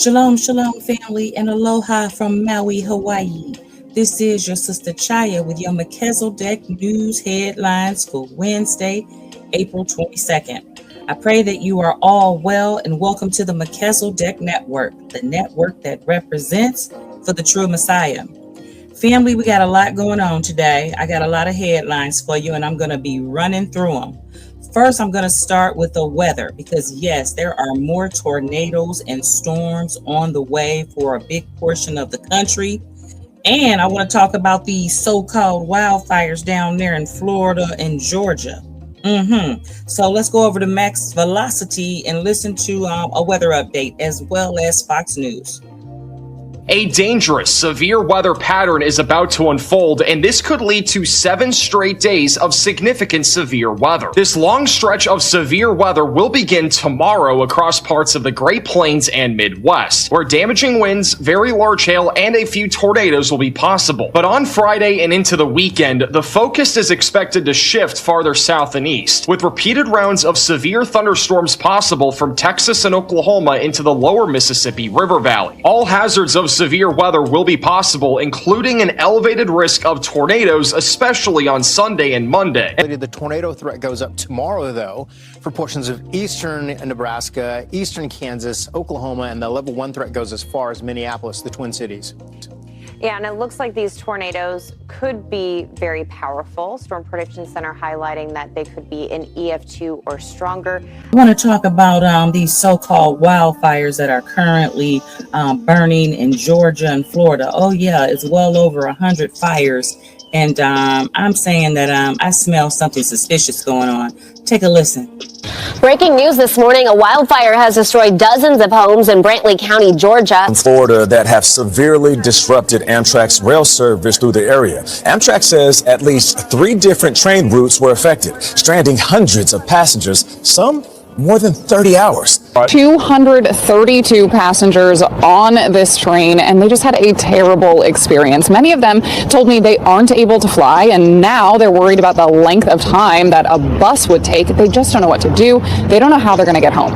Shalom, shalom, family, and aloha from Maui, Hawaii. This is your sister Chaya with your Melchizedek news headlines for Wednesday, April 22nd. I pray that you are all well and welcome to the Melchizedek Network, the network that represents for the true Messiah. Family, we got a lot going on today. I got a lot of headlines for you, and I'm going to be running through them. First, I'm going to start with the weather because, yes, there are more tornadoes and storms on the way for a big portion of the country. And I want to talk about these so-called wildfires down there in Florida and Georgia. So let's go over to Max Velocity and listen to a weather update as well as Fox News. A dangerous, severe weather pattern is about to unfold, and this could lead to 7 straight days of significant severe weather. This long stretch of severe weather will begin tomorrow across parts of the Great Plains and Midwest, where damaging winds, very large hail, and a few tornadoes will be possible. But on Friday and into the weekend, the focus is expected to shift farther south and east, with repeated rounds of severe thunderstorms possible from Texas and Oklahoma into the lower Mississippi River Valley. All hazards of severe weather will be possible, including an elevated risk of tornadoes, especially on Sunday and Monday. The tornado threat goes up tomorrow, though, for portions of eastern Nebraska, eastern Kansas, Oklahoma, and the level 1 threat goes as far as Minneapolis, the Twin Cities. Yeah, and it looks like these tornadoes could be very powerful. Storm Prediction Center highlighting that they could be an EF2 or stronger. I want to talk about these so-called wildfires that are currently burning in Georgia and Florida. Oh, yeah, it's well over 100 fires. And I'm saying that I smell something suspicious going on. Take a listen. Breaking news this morning, a wildfire has destroyed dozens of homes in Brantley County, Georgia. In Florida that have severely disrupted Amtrak's rail service through the area. Amtrak says at least 3 different train routes were affected, stranding hundreds of passengers, some more than 30 hours. 232 passengers on this train, and they just had a terrible experience. Many of them told me they aren't able to fly, and now they're worried about the length of time that a bus would take. They just don't know what to do. They don't know how they're going to get home.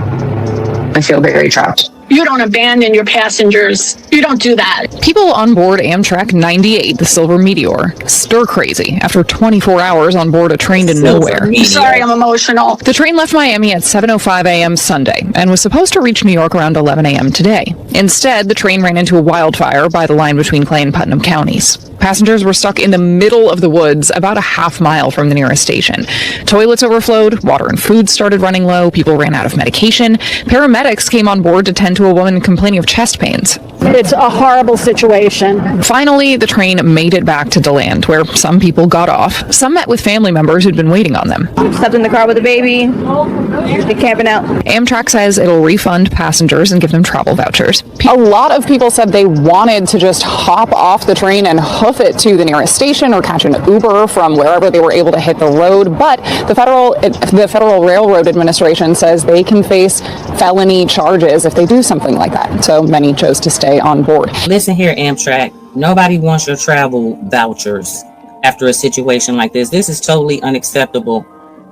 I feel very trapped. You don't abandon your passengers. You don't do that. People on board Amtrak 98, the Silver Meteor, stir crazy after 24 hours on board a train to nowhere. I'm sorry, I'm emotional. The train left Miami at 7:05 a.m. Sunday and was supposed to reach New York around 11 a.m. today. Instead, the train ran into a wildfire by the line between Clay and Putnam counties. Passengers were stuck in the middle of the woods, about a half mile from the nearest station. Toilets overflowed, water and food started running low, people ran out of medication. Paramedics came on board to tend to a woman complaining of chest pains. It's a horrible situation. Finally, the train made it back to DeLand, where some people got off. Some met with family members who'd been waiting on them. Stepped in the car with a baby. They're camping out. Amtrak says it'll refund passengers and give them travel vouchers. A lot of people said they wanted to just hop off the train and hoof it to the nearest station or catch an Uber from wherever they were able to hit the road. But the Federal Railroad Administration says they can face felony charges if they do something like that. So many chose to stay on board. Listen here, Amtrak. Nobody wants your travel vouchers after a situation like this. This is totally unacceptable.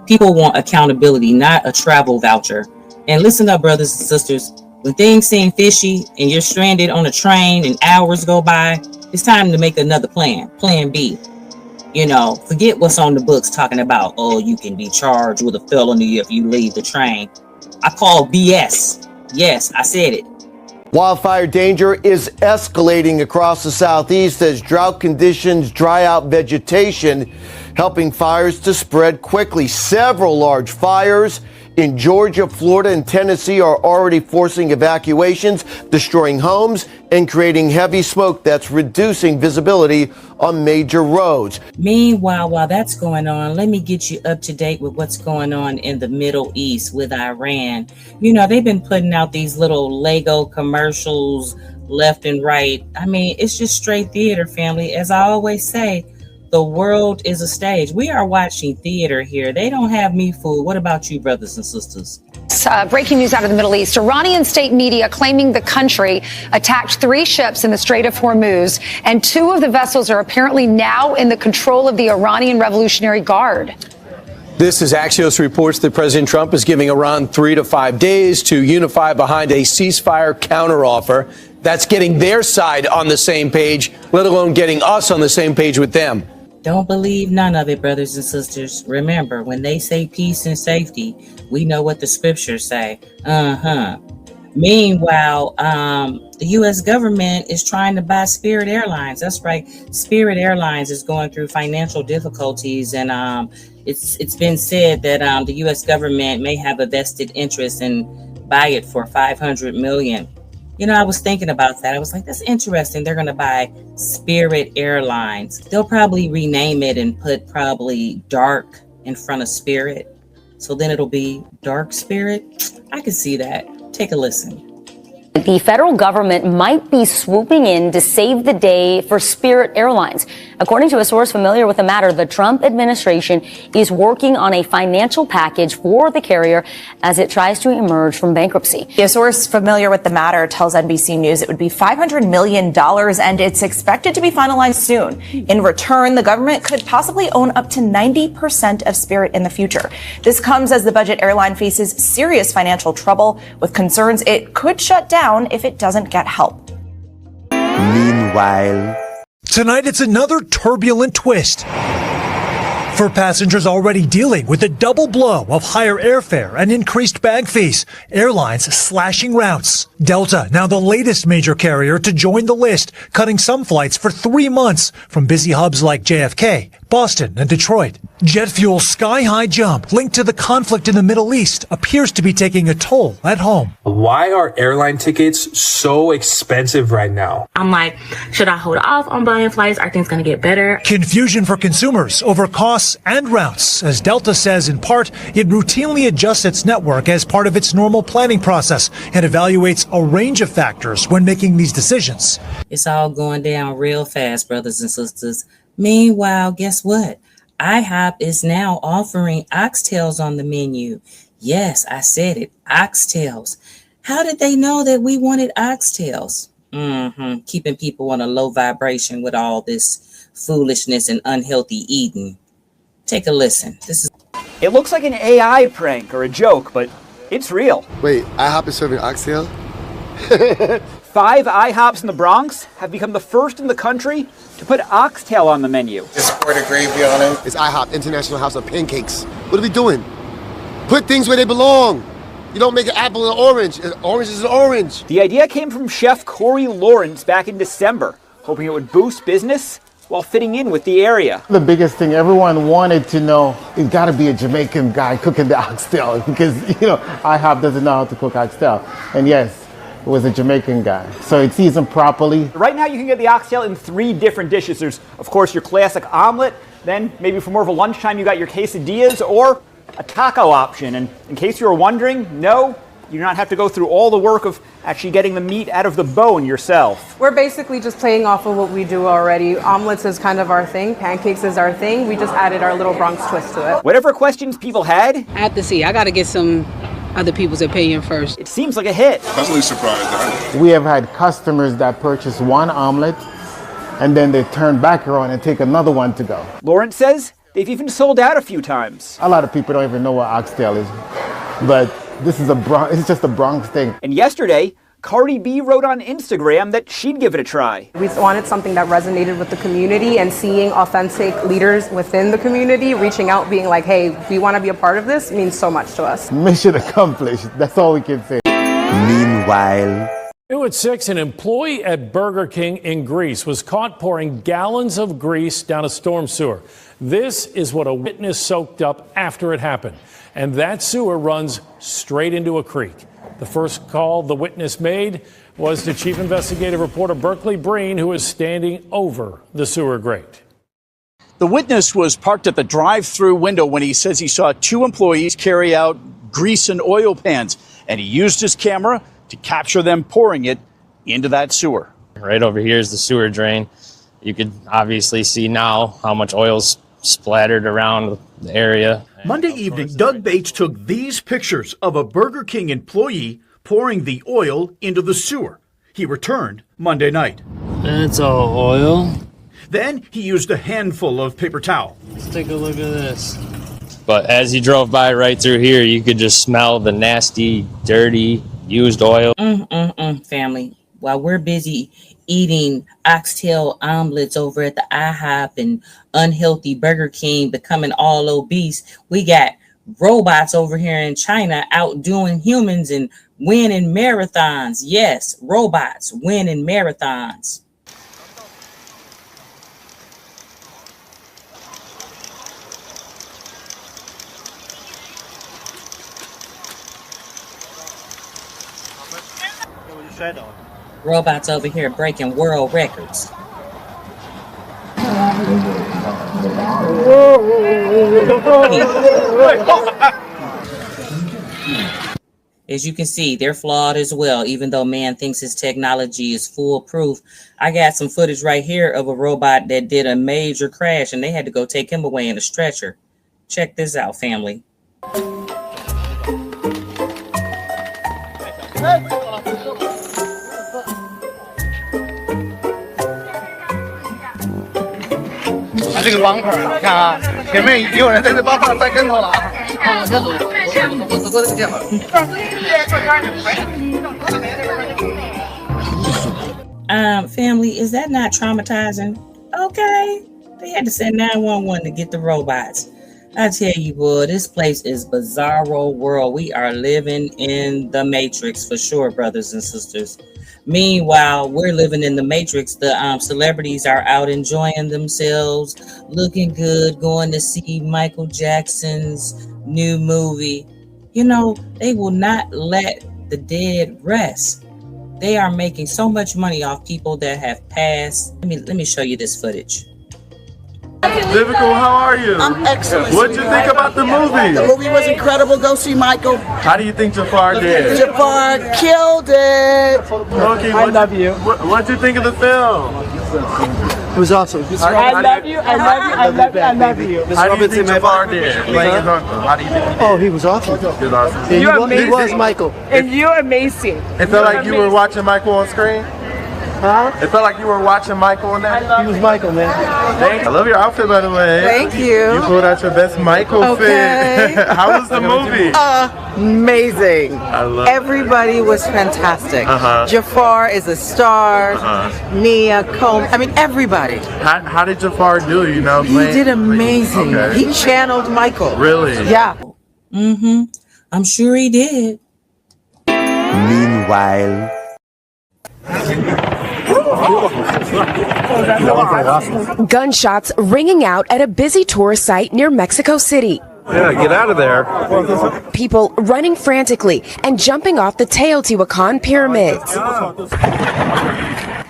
People want accountability, not a travel voucher. And listen up, brothers and sisters. When things seem fishy and you're stranded on a train and hours go by, it's time to make another plan. Plan B. You know, forget what's on the books talking about, oh, you can be charged with a felony if you leave the train. I call BS. Yes, I said it. Wildfire danger is escalating across the southeast as drought conditions dry out vegetation, helping fires to spread quickly. Several large fires in Georgia, Florida, and Tennessee are already forcing evacuations, destroying homes, and creating heavy smoke that's reducing visibility on major roads. Meanwhile, while that's going on, let me get you up to date with what's going on in the Middle East with Iran. You know, they've been putting out these little Lego commercials left and right. I mean, it's just straight theater, family. As I always say, the world is a stage. We are watching theater here. They don't have me fooled. What about you, brothers and sisters? Breaking news out of the Middle East. Iranian state media claiming the country attacked 3 ships in the Strait of Hormuz, and 2 of the vessels are apparently now in the control of the Iranian Revolutionary Guard. This is Axios reports that President Trump is giving Iran 3 to 5 days to unify behind a ceasefire counteroffer. That's getting their side on the same page, let alone getting us on the same page with them. Don't believe none of it, brothers and sisters. Remember, when they say peace and safety, we know what the scriptures say. Meanwhile, the U.S. government is trying to buy Spirit Airlines. That's right. Spirit Airlines is going through financial difficulties, and it's been said that the U.S. government may have a vested interest in buy it for $500 million. You know, I was thinking about that. I was like, that's interesting. They're going to buy Spirit Airlines. They'll probably rename it and put probably dark in front of Spirit. So then it'll be Dark Spirit. I can see that. Take a listen. The federal government might be swooping in to save the day for Spirit Airlines. According to a source familiar with the matter, the Trump administration is working on a financial package for the carrier as it tries to emerge from bankruptcy. A source familiar with the matter tells NBC News it would be $500 million, and it's expected to be finalized soon. In return, the government could possibly own up to 90% of Spirit in the future. This comes as the budget airline faces serious financial trouble, with concerns it could shut down if it doesn't get help. Meanwhile, tonight it's another turbulent twist for passengers already dealing with the double blow of higher airfare and increased bag fees. Airlines slashing routes. Delta, now the latest major carrier to join the list, cutting some flights for 3 months from busy hubs like JFK, Boston, and Detroit. Jet fuel's sky-high jump linked to the conflict in the Middle East appears to be taking a toll at home. Why are airline tickets so expensive right now? I'm like, should I hold off on buying flights? Are things going to get better? Confusion for consumers over costs and routes, as Delta says in part it routinely adjusts its network as part of its normal planning process and evaluates a range of factors when making these decisions. It's all going down real fast, brothers and sisters. Meanwhile, guess what? IHOP is now offering oxtails on the menu. Yes, I said it, oxtails. How did they know that we wanted oxtails? Keeping people on a low vibration with all this foolishness and unhealthy eating. Take a listen. It looks like an AI prank or a joke, but it's real. Wait, IHOP is serving oxtail? 5 IHOPs in the Bronx have become the first in the country to put oxtail on the menu. Just pour the gravy on it. It's IHOP, International House of Pancakes. What are we doing? Put things where they belong. You don't make an apple and orange. Orange is an orange. The idea came from Chef Corey Lawrence back in December, hoping it would boost business while fitting in with the area. The biggest thing everyone wanted to know, it's got to be a Jamaican guy cooking the oxtail because, IHOP doesn't know how to cook oxtail. And yes, it was a Jamaican guy. So it's seasoned properly. Right now you can get the oxtail in 3 different dishes. There's, of course, your classic omelet. Then maybe for more of a lunchtime, you got your quesadillas or a taco option. And in case you were wondering, no, you do not have to go through all the work of actually getting the meat out of the bone yourself. We're basically just playing off of what we do already. Omelets is kind of our thing. Pancakes is our thing. We just added our little Bronx twist to it. Whatever questions people had, I have to see. I got to get some other people's opinion first. It seems like a hit. Pleasantly surprised. We have had customers that purchase one omelet and then they turn back around and take another one to go. Lawrence says they've even sold out a few times. A lot of people don't even know what oxtail is, but this is it's just a Bronx thing. And yesterday, Cardi B wrote on Instagram that she'd give it a try. We wanted something that resonated with the community, and seeing authentic leaders within the community reaching out, being like, hey, we want to be a part of this, means so much to us. Mission accomplished. That's all we can say. Meanwhile, new at 6, an employee at Burger King in Greece was caught pouring gallons of grease down a storm sewer. This is what a witness soaked up after it happened. And that sewer runs straight into a creek. The first call the witness made was to Chief Investigative Reporter Berkeley Breen, who is standing over the sewer grate. The witness was parked at the drive-through window when he says he saw 2 employees carry out grease and oil pans, and he used his camera to capture them pouring it into that sewer. Right over here is the sewer drain. You could obviously see now how much oil's splattered around the area. Monday evening, Doug Bates took these pictures of a Burger King employee pouring the oil into the sewer. He returned Monday night. That's all oil. Then he used a handful of paper towel. Let's take a look at this. But as you drove by right through here, you could just smell the nasty, dirty, used oil. Family. While we're busy eating oxtail omelets over at the IHOP and unhealthy Burger King, becoming all obese, we got robots over here in China outdoing humans and winning marathons. Yes, robots winning marathons. Robots over here breaking world records. As you can see, they're flawed as well, even though man thinks his technology is foolproof. I got some footage right here of a robot that did a major crash and they had to go take him away in a stretcher. Check this out, family. Family, is that not traumatizing? Okay. They had to send 911 to get the robots. I tell you, boy, this place is bizarro world. We are living in the Matrix for sure, brothers and sisters. Meanwhile, we're living in the Matrix. The celebrities are out enjoying themselves, looking good, going to see Michael Jackson's new movie. You know, they will not let the dead rest. They are making so much money off people that have passed. Let me show you this footage. Difficult, how are you? I'm excellent. What'd you think about the movie? The movie was incredible. Go see Michael. How do you think Jafar did? Jafar killed it. Okay, I love you. What'd you think of the film? It was awesome. I love you. I love you. I love you. I love you. How do you think Jafar did? Playing his uncle. How do you think? Oh, he was awesome. He was awesome. You're amazing. He was Michael. And you're amazing. It felt like you were watching Michael on screen? Huh? It felt like you were watching Michael in that. He was Michael, man. I love your outfit, by the way. Thank you. You pulled out your best Michael fit. How was the movie? Amazing. I love Everybody was fantastic. Jafar is a star. Nia, Combs. I mean, everybody. How did Jafar do? You know, He did amazing. Okay. He channeled Michael. Really? Yeah. I'm sure he did. Meanwhile. Gunshots ringing out at a busy tourist site near Mexico City. Yeah, get out of there. People running frantically and jumping off the Teotihuacan pyramids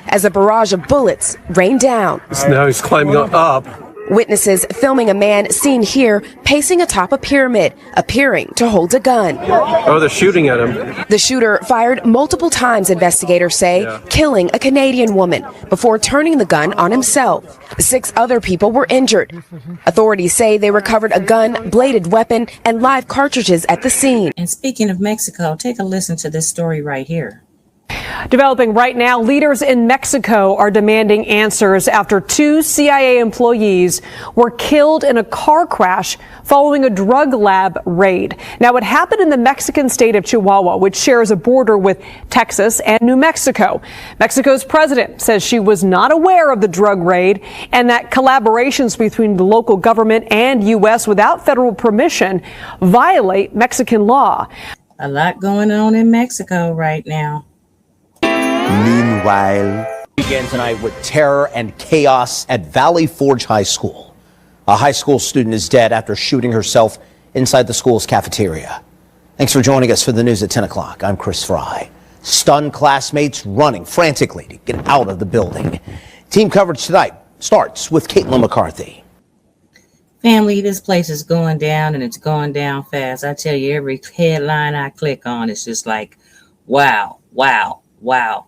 as a barrage of bullets rain down. Now he's climbing up. Witnesses filming a man seen here pacing atop a pyramid, appearing to hold a gun. Oh, they're shooting at him. The shooter fired multiple times, investigators say, killing a Canadian woman before turning the gun on himself. 6 other people were injured. Authorities say they recovered a gun, bladed weapon, and live cartridges at the scene. And speaking of Mexico, take a listen to this story right here. Developing right now, leaders in Mexico are demanding answers after 2 CIA employees were killed in a car crash following a drug lab raid. Now, it happened in the Mexican state of Chihuahua, which shares a border with Texas and New Mexico. Mexico's president says she was not aware of the drug raid and that collaborations between the local government and U.S. without federal permission violate Mexican law. A lot going on in Mexico right now. Meanwhile. Began tonight with terror and chaos at Valley Forge High School. A high school student is dead after shooting herself inside the school's cafeteria. Thanks for joining us for the news at 10 o'clock. I'm Chris Fry. Stunned classmates running frantically to get out of the building. Team coverage tonight starts with Caitlin McCarthy. Family, this place is going down and it's going down fast. I tell you, every headline I click on, it's just like, wow, wow, wow.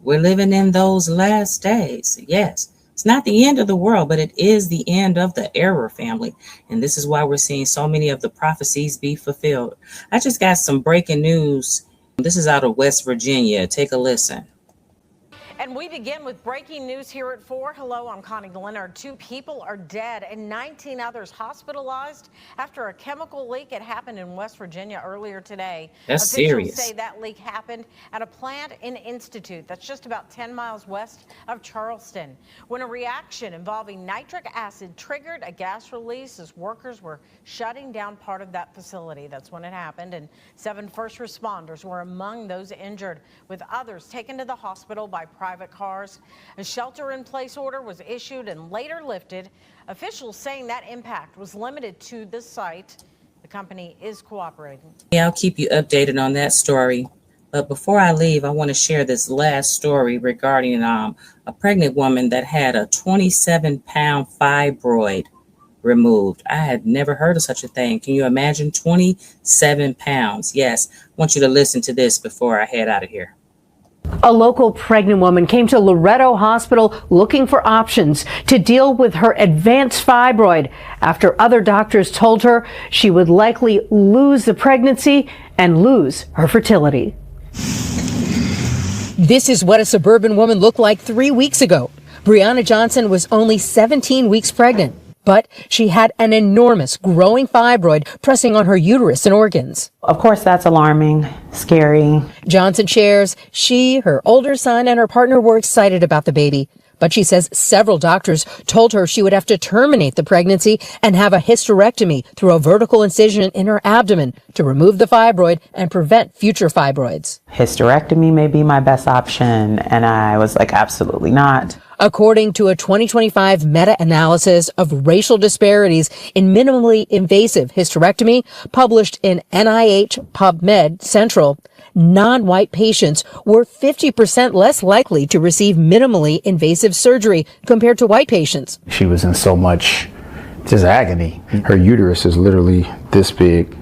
We're living in those last days. Yes, it's not the end of the world, but it is the end of the era, family. And this is why we're seeing so many of the prophecies be fulfilled. I just got some breaking news. This is out of West Virginia. Take a listen. And we begin with breaking news here at 4. Hello, I'm Connie Leonard. 2 people are dead and 19 others hospitalized after a chemical leak. It happened in West Virginia earlier today. That's Officials serious. say that leak happened at a plant in Institute that's just about 10 miles west of Charleston, when a reaction involving nitric acid triggered a gas release as workers were shutting down part of that facility. That's when it happened, and 7 first responders were among those injured, with others taken to the hospital by private cars. A shelter-in-place order was issued and later lifted. Officials saying that impact was limited to the site. The company is cooperating. Yeah, I'll keep you updated on that story. But before I leave, I want to share this last story regarding a pregnant woman that had a 27-pound fibroid removed. I had never heard of such a thing. Can you imagine? 27 pounds. Yes. I want you to listen to this before I head out of here. A local pregnant woman came to Loretto Hospital looking for options to deal with her advanced fibroid after other doctors told her she would likely lose the pregnancy and lose her fertility. This is what a suburban woman looked like 3 weeks ago. Brianna Johnson was only 17 weeks pregnant, but she had an enormous growing fibroid pressing on her uterus and organs. Of course, that's alarming, scary. Johnson shares she, her older son, and her partner were excited about the baby. But she says several doctors told her she would have to terminate the pregnancy and have a hysterectomy through a vertical incision in her abdomen to remove the fibroid and prevent future fibroids. Hysterectomy may be my best option. And I was like, absolutely not. According to a 2025 meta-analysis of racial disparities in minimally invasive hysterectomy published in NIH PubMed Central, non-white patients were 50% less likely to receive minimally invasive surgery compared to white patients. She was in so much just agony. Her uterus is literally this big,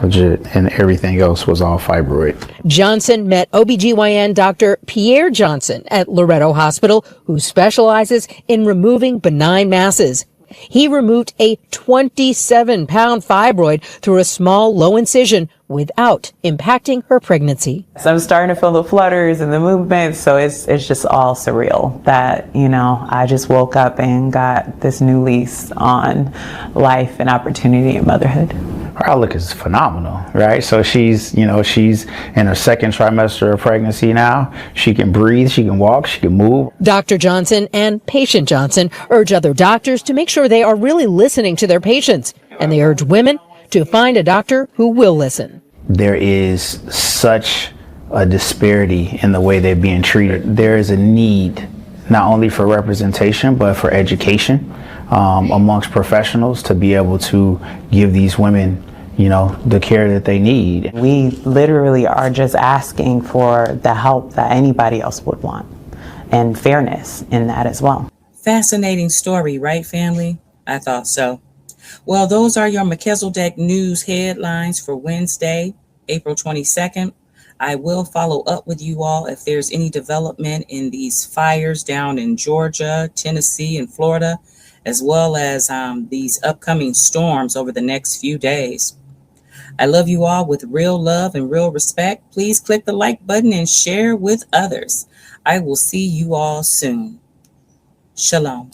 legit, and everything else was all fibroid. Johnson met OBGYN Dr. Pierre Johnson at Loretto Hospital, who specializes in removing benign masses. He removed a 27-pound fibroid through a small, low incision without impacting her pregnancy. So I'm starting to feel the flutters and the movements. So it's just all surreal that, I just woke up and got this new lease on life and opportunity and motherhood. Her outlook is phenomenal, right? So she's in her second trimester of pregnancy now. She can breathe, she can walk, she can move. Dr. Johnson and patient Johnson urge other doctors to make sure they are really listening to their patients. And they urge women to find a doctor who will listen. There is such a disparity in the way they're being treated. There is a need not only for representation, but for education amongst professionals to be able to give these women the care that they need. We literally are just asking for the help that anybody else would want and fairness in that as well. Fascinating story, right, family? I thought so. Well, those are your Melchizedek news headlines for Wednesday, April 22nd. I will follow up with you all if there's any development in these fires down in Georgia, Tennessee, and Florida, as well as these upcoming storms over the next few days. I love you all with real love and real respect. Please click the like button and share with others. I will see you all soon. Shalom.